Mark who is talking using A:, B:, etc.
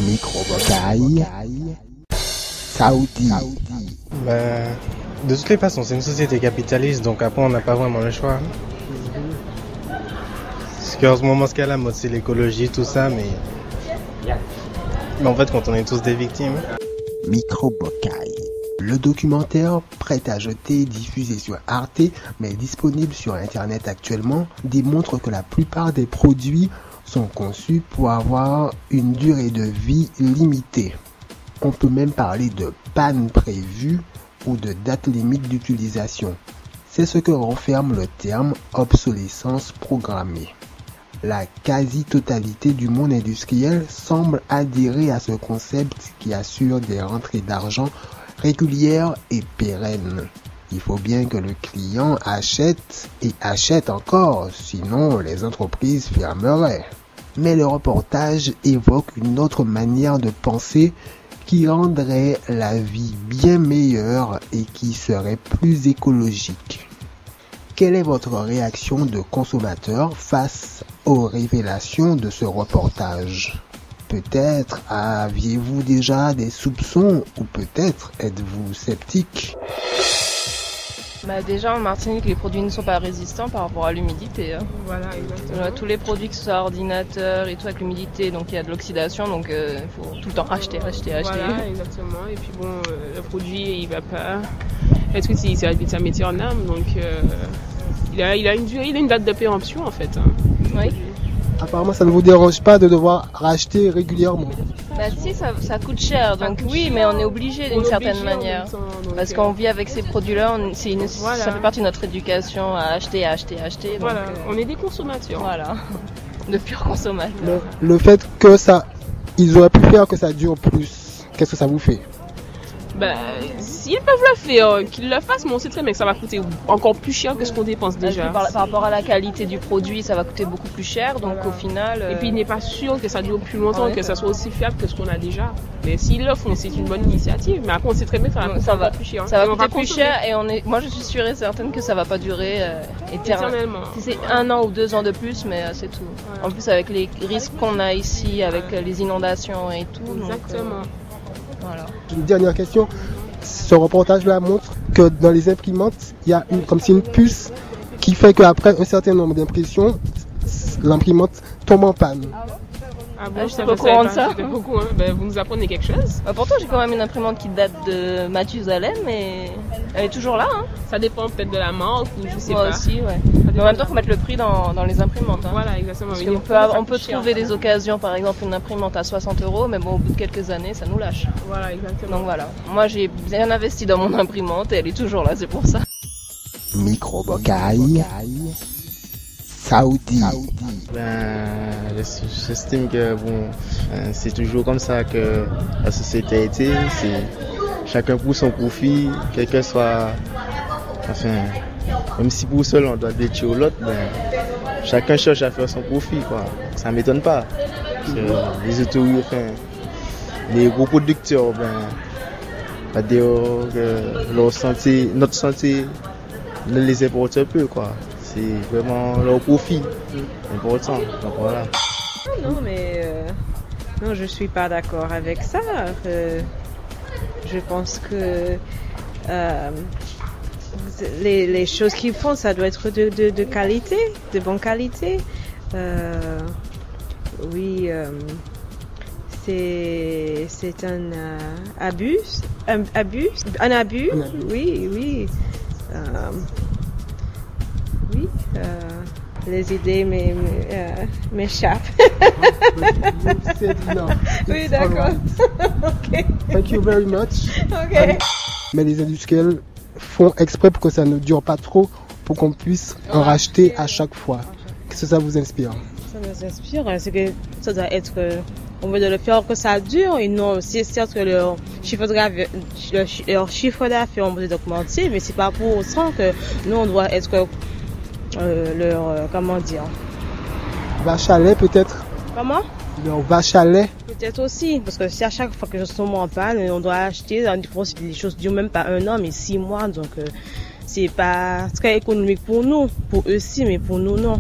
A: Microbocaille Saoudi.
B: De toutes les façons, c'est une société capitaliste, donc après on n'a pas vraiment le choix. Parce qu'en ce moment, ce qu'il y a à la mode, c'est l'écologie, tout ça, mais en fait, quand on est tous des victimes.
A: Microbocaille. Le documentaire Prêt à jeter, diffusé sur Arte, mais disponible sur Internet actuellement, démontre que la plupart des produits sont conçus pour avoir une durée de vie limitée. On peut même parler de panne prévue ou de date limite d'utilisation. C'est ce que renferme le terme obsolescence programmée. La quasi-totalité du monde industriel semble adhérer à ce concept qui assure des rentrées d'argent régulières et pérennes. Il faut bien que le client achète et achète encore, sinon les entreprises fermeraient. Mais le reportage évoque une autre manière de penser qui rendrait la vie bien meilleure et qui serait plus écologique. Quelle est votre réaction de consommateur face aux révélations de ce reportage? Peut-être aviez-vous déjà des soupçons ou peut-être êtes-vous sceptique?
C: Déjà en Martinique, les produits ne sont pas résistants par rapport à l'humidité.
D: Voilà, exactement.
C: Tous les produits, que ce soit ordinateur et tout avec l'humidité, donc il y a de l'oxydation, donc il faut tout le temps acheter.
D: Voilà, exactement. Et puis bon, le produit, il va pas être utilisé avec sa métier en âme, donc il a une date de péremption en fait.
C: Oui.
A: Apparemment, ça ne vous dérange pas de devoir racheter régulièrement?
C: Si, ça coûte cher, donc oui, mais on est obligé d'une certaine manière. Parce qu'on vit avec ces produits-là, ça fait partie de notre éducation à acheter.
D: Voilà,
C: donc,
D: on est des consommateurs.
C: Voilà, de purs consommateurs.
A: Le fait que ils auraient pu faire que ça dure plus, qu'est-ce que ça vous fait?
D: S'ils peuvent le faire, qu'ils le fassent, mais on sait très bien que ça va coûter encore plus cher que ce qu'on dépense déjà.
C: Par rapport à la qualité du produit, ça va coûter beaucoup plus cher, donc au final...
D: Et puis il n'est pas sûr que ça dure plus longtemps, que ça soit aussi fiable que ce qu'on a déjà. Mais s'ils le font, c'est une bonne initiative, mais après on sait très bien que ça va coûter plus cher.
C: Ça va coûter plus cher et moi je suis sûre et certaine que ça va pas durer éternellement. C'est 1 an ou 2 ans de plus, mais c'est tout. Ouais. En plus avec les risques qu'on a ici, avec les inondations et tout.
D: Exactement.
C: Voilà.
A: Une dernière question. Ce reportage-là montre que dans les imprimantes, il y a une puce qui fait qu'après un certain nombre d'impressions, l'imprimante tombe en panne.
C: Je suis pas au courant de ça.
D: Beaucoup, hein. Vous nous apprenez quelque chose.
C: Pourtant, j'ai quand même une imprimante qui date de Mathusalem, mais elle est toujours là. Hein.
D: Ça dépend peut-être de la marque ou je sais pas.
C: Moi aussi, ouais. Mais en même temps, il faut mettre le prix dans les imprimantes. Hein.
D: Voilà, exactement.
C: Parce on peut trouver des occasions, par exemple une imprimante à 60 €, mais bon, au bout de quelques années, ça nous lâche.
D: Voilà, exactement.
C: Donc voilà. Moi, j'ai bien investi dans mon imprimante et elle est toujours là, c'est pour ça.
A: Microbocaille Saoudi.
B: J'estime que c'est toujours comme ça que la société a été. C'est chacun pour son profit, quel que soit. Même si pour seul on doit détruire l'autre, chacun cherche à faire son profit, quoi. Ça m'étonne pas. Les autorités, les gros producteurs, pas dire que notre santé ne les importe un peu, quoi. C'est vraiment leur profit important. Donc voilà.
E: Non, mais non, je suis pas d'accord avec ça. Je pense que les choses qu'ils font, ça doit être de qualité, de bonne qualité. Oui, c'est un abus. Oui. Oui, les idées m'échappent. Oui, d'accord. Okay.
A: Thank you very much.
E: Okay.
A: Mais les industriels font exprès pour que ça ne dure pas trop, pour qu'on puisse en racheter à chaque fois. Qu'est-ce que ça vous inspire?
E: Ça nous inspire, c'est que ça doit être... On veut le faire que ça dure, et non, c'est certes que leur chiffre d'affaires on peut augmenter, mais c'est pas pour autant que nous on doit être comment dire,
A: vache à lait peut-être.
E: Comment?
A: Leur vache à lait.
E: Peut-être aussi, parce que si à chaque fois que je tombe en panne, on doit acheter, les choses durent même pas 1 an, mais 6 mois, donc c'est pas très économique pour nous, pour eux aussi, mais pour nous non.